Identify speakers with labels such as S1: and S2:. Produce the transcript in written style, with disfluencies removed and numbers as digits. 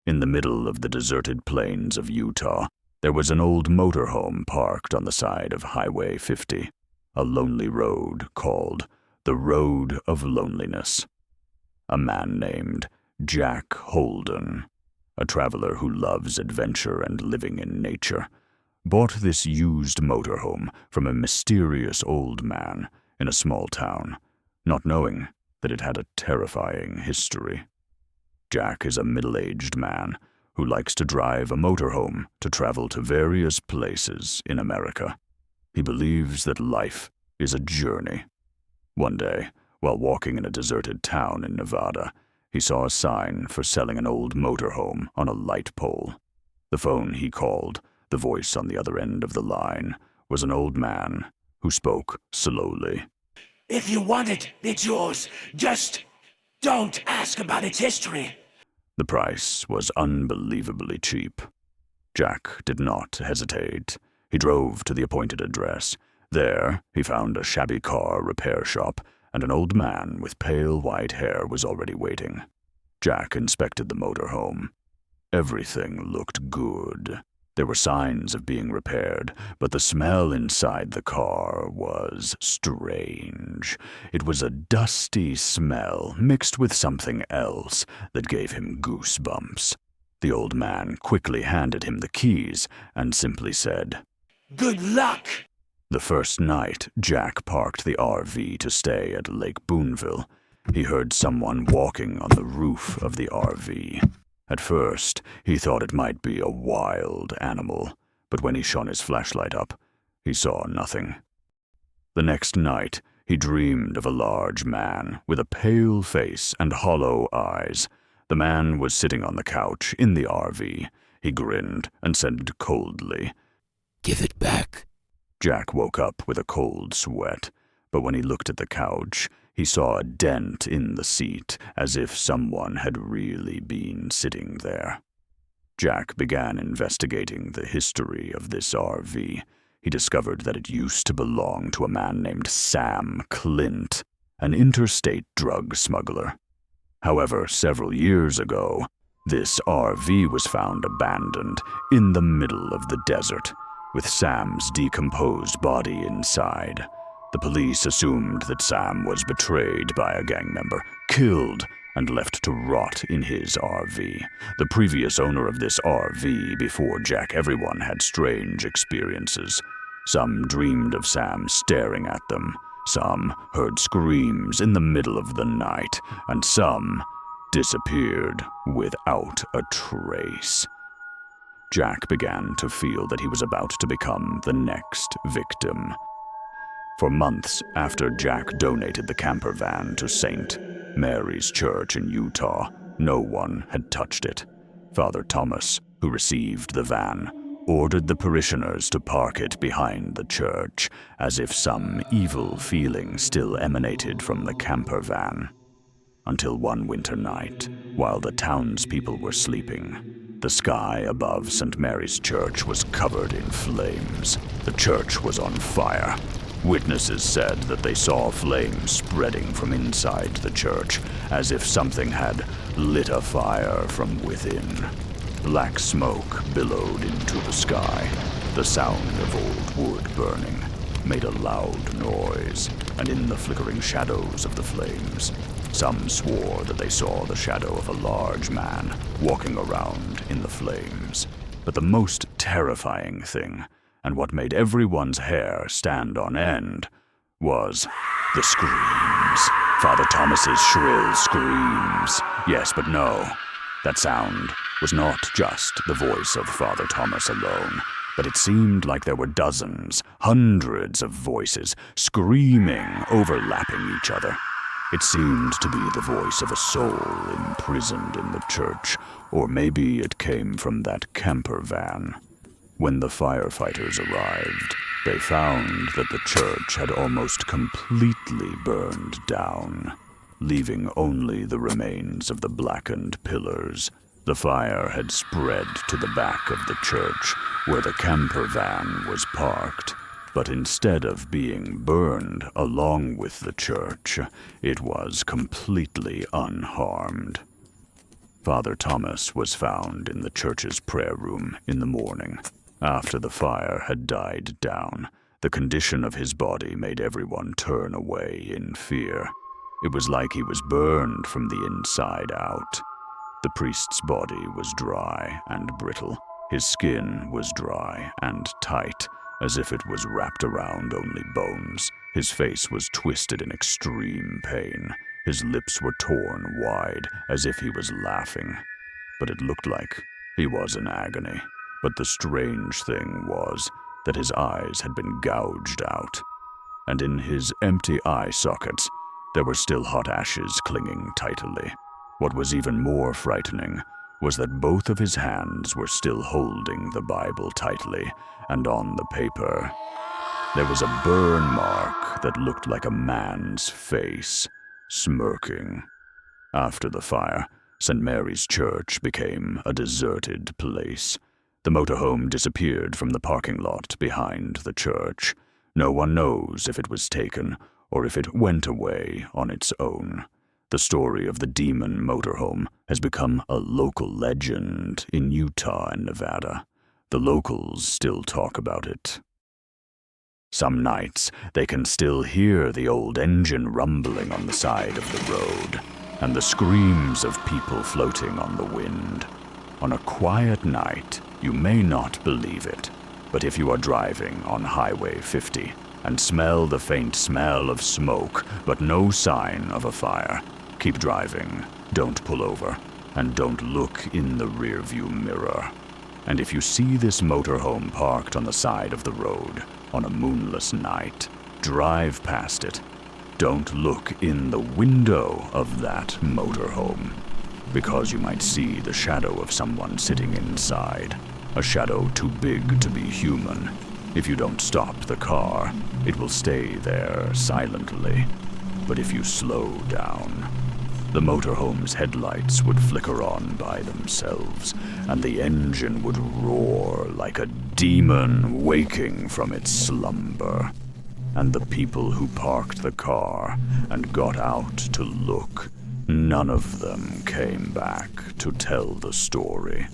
S1: In the middle of the deserted plains of Utah, there was an old motorhome parked on the side of Highway 50, a lonely road called the Road of Loneliness. A man named Jack Holden, a traveler who loves adventure and living in nature, bought this used motorhome from a mysterious old man in a small town, not knowing that it had a terrifying history. Jack is a middle-aged man who likes to drive a motorhome to travel to various places in America. He believes that life is a journey. One day, while walking in a deserted town in Nevada, he saw a sign for selling an old motorhome on a light pole. The phone he called, the voice on the other end of the line, was an old man who spoke slowly.
S2: If you want it, it's yours. Just don't ask about its history.
S1: The price was unbelievably cheap. Jack did not hesitate. He drove to the appointed address. There, he found a shabby car repair shop, and an old man with pale white hair was already waiting. Jack inspected the motorhome. Everything looked good. There were signs of being repaired, but the smell inside the car was strange. It was a dusty smell mixed with something else that gave him goosebumps. The old man quickly handed him the keys and simply said,
S2: "Good luck!"
S1: The first night, Jack parked the RV to stay at Lake Boonville. He heard someone walking on the roof of the RV. At first, he thought it might be a wild animal, but when he shone his flashlight up, he saw nothing. The next night, he dreamed of a large man with a pale face and hollow eyes. The man was sitting on the couch in the RV. He grinned and said coldly,
S2: "Give it back."
S1: Jack woke up with a cold sweat, but when he looked at the couch, he saw a dent in the seat, as if someone had really been sitting there. Jack began investigating the history of this RV. He discovered that it used to belong to a man named Sam Clint, an interstate drug smuggler. However, several years ago, this RV was found abandoned in the middle of the desert, with Sam's decomposed body inside. The police assumed that Sam was betrayed by a gang member, killed, and left to rot in his RV. The previous owner of this RV before Jack everyone had strange experiences. Some dreamed of Sam staring at them, some heard screams in the middle of the night, and some disappeared without a trace. Jack began to feel that he was about to become the next victim. For months after Jack donated the camper van to St. Mary's Church in Utah, no one had touched it. Father Thomas, who received the van, ordered the parishioners to park it behind the church, as if some evil feeling still emanated from the camper van. Until one winter night, while the townspeople were sleeping, the sky above St. Mary's Church was covered in flames. The church was on fire. Witnesses said that they saw flames spreading from inside the church, as if something had lit a fire from within. Black smoke billowed into the sky. The sound of old wood burning made a loud noise, and in the flickering shadows of the flames, some swore that they saw the shadow of a large man walking around in the flames. But the most terrifying thing, and what made everyone's hair stand on end, was the screams. Father Thomas's shrill screams. Yes, but no. That sound was not just the voice of Father Thomas alone, but it seemed like there were dozens, hundreds of voices screaming, overlapping each other. It seemed to be the voice of a soul imprisoned in the church, or maybe it came from that camper van. When the firefighters arrived, they found that the church had almost completely burned down, leaving only the remains of the blackened pillars. The fire had spread to the back of the church, where the camper van was parked. But instead of being burned along with the church, it was completely unharmed. Father Thomas was found in the church's prayer room in the morning. After the fire had died down, the condition of his body made everyone turn away in fear. It was like he was burned from the inside out. The priest's body was dry and brittle. His skin was dry and tight, as if it was wrapped around only bones. His face was twisted in extreme pain. His lips were torn wide, as if he was laughing. But it looked like he was in agony. But the strange thing was that his eyes had been gouged out, and in his empty eye sockets there were still hot ashes clinging tightly. What was even more frightening was that both of his hands were still holding the Bible tightly, and on the paper there was a burn mark that looked like a man's face, smirking. After the fire, St. Mary's Church became a deserted place. The motorhome disappeared from the parking lot behind the church. No one knows if it was taken or if it went away on its own. The story of the demon motorhome has become a local legend in Utah and Nevada. The locals still talk about it. Some nights, they can still hear the old engine rumbling on the side of the road, and the screams of people floating on the wind. On a quiet night, you may not believe it, but if you are driving on Highway 50 and smell the faint smell of smoke but no sign of a fire, keep driving, don't pull over, and don't look in the rearview mirror. And if you see this motorhome parked on the side of the road on a moonless night, drive past it. Don't look in the window of that motorhome, because you might see the shadow of someone sitting inside, a shadow too big to be human. If you don't stop the car, it will stay there silently. But if you slow down, the motorhome's headlights would flicker on by themselves, and the engine would roar like a demon waking from its slumber. And the people who parked the car and got out to look, none of them came back to tell the story.